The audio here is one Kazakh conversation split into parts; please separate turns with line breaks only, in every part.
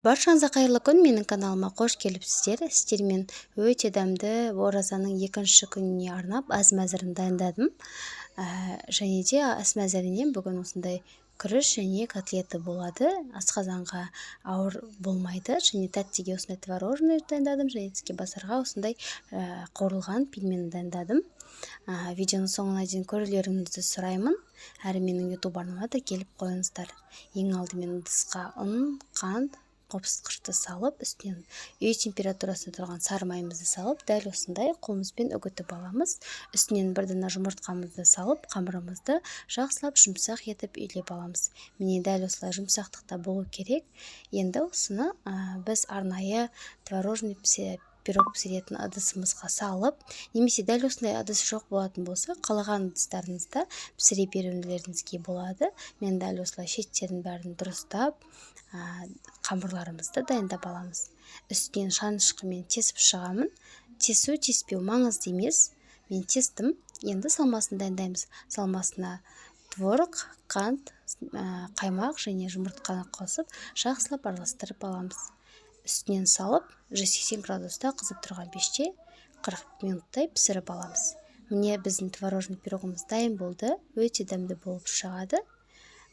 Баршаңызға қайырлы күн, менің каналыма қош келіпсіздер. Сіздермен өте дәмді оразаның екінші күніне арнап ас мәзірін дайындадым. Және де ас мәзірінен бүгін осындай күріш және котлеті болады. Асқазанға ауыр болмайды. Және тәттіге осындай творожный дайындадым. Және тіске басарға осындай қуырылған пельмені дайындадым. Видеоның соңына дейін көрулеріңізді сұраймын. Әрі менің YouTube арнама да келіп қойыңыздар. Ең алдымен ыдысқа ұн, қант, қопсытқышты салып, үстінен үй температурасында тұрған сары майымызды салып, дәл осындай қолымызбен үгітіп аламыз. Үстінен бір дана жұмыртқамызды салып, қамырымызды жақсылап жұмсақ етіп үйлеп аламыз. Міне дәл осылай жұмсақтықта болу керек. Енді осыны біз арнайы творожный пирог пісіретін ыдысымызға салып, немесе дәл осындай ыдыс жоқ болатын болса, қалаған ыдыстарыңызда пісіре берулеріңізге болады. Мен дәл осылай шеттерін бәрін дұрыстап, қамырларымызды дайындап аламыз. Үстінен шанышқымен тесіп шығамын. Тесу, теспеу маңызды емес. Мен тестім. Енді салмасын дайындаймыз. Салмасына творог, қант, қаймақ және жұмыртқаны қосып, жақсылап араластырып аламыз. Үстінен салып, 180 градуста қызып тұрған пеште 40 минуттай пісіріп аламыз. Міне біздің творожный пирогымыз дайын болды. Өте дәмді болып шығады.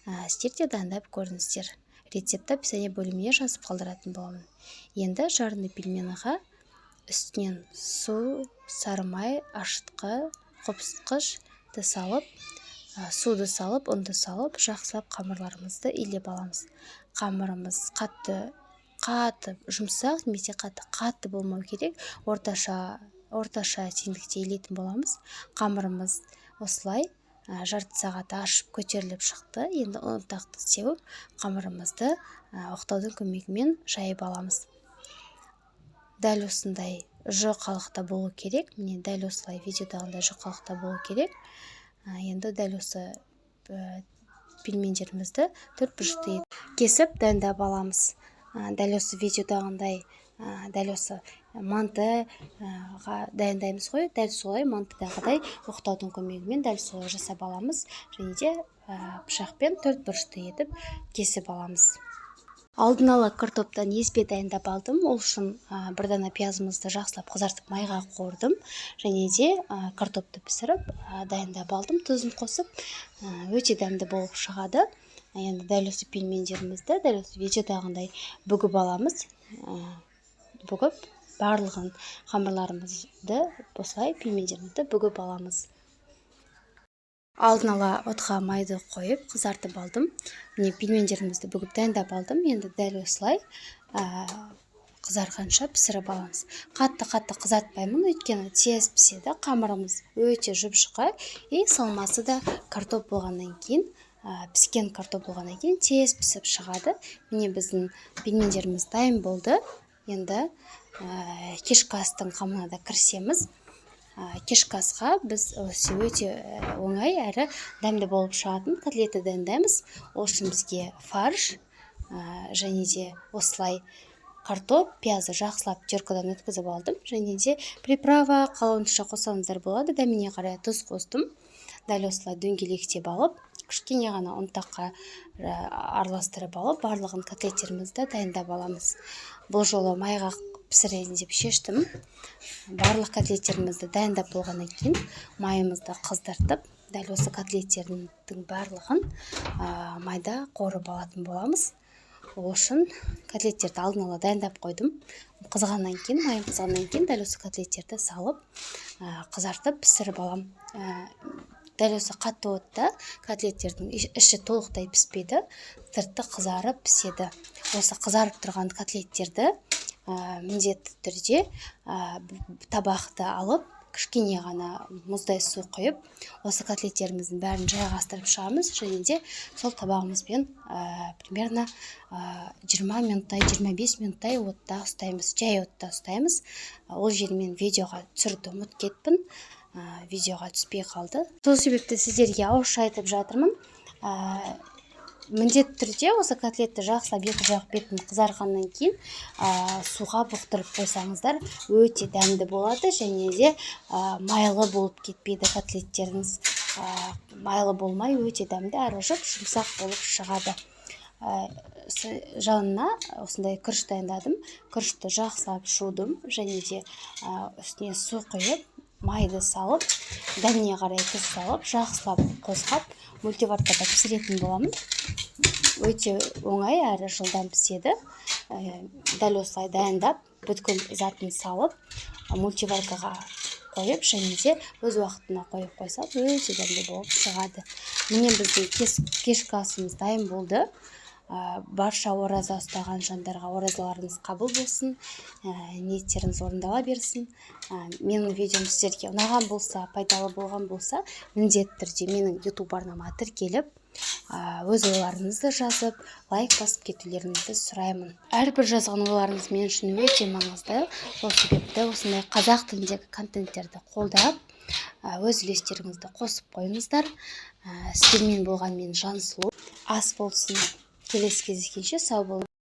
Сіздер де дайындап көріңіздер. Рецепті описание бөліміне жазып қалдыратын боламын. Енді жарымды пельмениға үстінен су, сары май, ашытқы, қопсытқышты салып, суды салып, ұнды салып, жақсылап қамырларымызды илеп аламыз. Қамырымыз қатты жұмсақ, немесе қатты болмау керек. Орташа теңдікте илейтін боламыз. Қамырымыз осылай жарты сағат ашып көтеріліп шықты. Енді ұнтақты сеуіп, қамырымызды оқтаудың көмегімен жайып аламыз. Дәл осындай жұқалықта болу керек. Міне дәл осылай видеодағындай жұқалықта болу керек. Енді дәл осы пельмендерімізді төрт бұрышты кесіп дайындап аламыз. Дәл осы видеодағындай, дәл осы мантыға дайындаймыз ғой, дәл солай мантыдағыдай оқтаудың көмегімен дәл солай жасап аламыз. Және де пышақпен төрт бұрышты етіп кесіп аламыз. Алдын ала картоптан еспе дайындап алдым. Ол үшін бір дана пиязымызды жақсылап қызартып майға қуырдым. Және де картопты пісіріп дайындап алдым. Тұзын қосып, өте дәмді болып шығады. Енді дәл осы пельмендерімізді дәл осы видеодағындай бүгіп аламыз. Бүгіп барлығын қамырларымызды осылай пельмендерімізді бүгіп аламыз. Алдын ала отқа майды қойып қызартып алдым. Міне пельмендерімізді бүгіп дайындап алдым. Енді дәл осылай қызарғанша пісіріп аламыз. Қатты қызартпаймын, өйткені тез піседі. Қамырымыз өте жұп-жұқа, салмасы да картоп болғаннан кейін, піскен картоп болғаннан кейін тез пісіп шығады. Міне біздің пельмендеріміз дайын болды. Енді кешкі астың қамына да кірісеміз. Кешкі асқа біз өте оңай әрі дәмді болып шығатын котлеті дайындаймыз. Ол үшін бізге фарш және де осылай картоп, пиязды жақсылап теркадан өткізіп алдым. Және де приправа қалауынша қосаңыздар болады. Дәміне қарай тұз қостым. Дәл осылай дөңгелектеп алып, кішкене ғана ұнтаққа араластырып алып, барлығын котлеттерімізді дайындап аламыз. Бұл жолы майға пісірейін деп шештім. Барлық котлеттерімізді дайындап болғаннан кейін майымызды қыздыртып, дәл осы котлеттердің барлығын майда қуырып алатын боламыз. Ол үшін котлеттерді алдын ала дайындап қойдым. Майым қызғаннан кейін дәл осы котлеттерді салып, қызартып пісіріп алам. Дәл осы қатты отта котлеттердің іші толықтай піспейді, сырты қызарып піседі. Осы қызарып тұрған котлеттерді міндетті түрде табақты алып, кішкене ғана мұздай су құйып, осы котлеттеріміздің бәрін жайғастырып шығамыз. Және де сол табағымызбен примерно 20-25 минуттай отта ұстаймыз, жай отта ұстаймыз. Ол жермен видеоға түсіруді ұмытып кеттім. Видеоға түспей қалды. Сол себепті сіздерге ауызша айтып жатырмын. Міндетті түрде осы котлетті жақсылап екі жақ бетін қызарғаннан кейін суға бұқтырып қойсаңыздар өте дәмді болады. Және де майлы болып кетпейді котлеттеріңіз. Майлы болмай өте дәмді әрі жұмсақ болып шығады. жанына осындай күріш дайындадым. Күрішті жақсылап жудым және де үстіне су құйып, майды салып, дәніне қарай тұз салып, жақсылап қозғап, мультиваркада пісіретін боламын. Өте оңай әрі жылдам піседі. Дәл осылай дайындап, бүткіл затын салып, мультиваркаға қойып, және де өз уақытына қойып қойсақ, өте дәмді болып шығады. Міне біздің кешкі асымыз дайын болды. Барша ораза ұстаған жандарға оразаларыңыз қабыл болсын, ниеттеріңіз орындала берсін. Менің видеом сіздерге ұнаған болса, пайдалы болған болса, міндетті түрде менің YouTube арнама тіркеліп, өз ойларыңызды жазып, лайк басып кетулеріңізді сұраймын. Әрбір жазған ойларыңыз мен үшін өте маңызды. Сол себепті осындай қазақ тіліндегі контенттерді қолдап, өз үлестеріңізді қосып қойыңыздар. Сіздермен болған мен Жансұлу. Ас болсын. Келесі кездескенше сау болыңыз.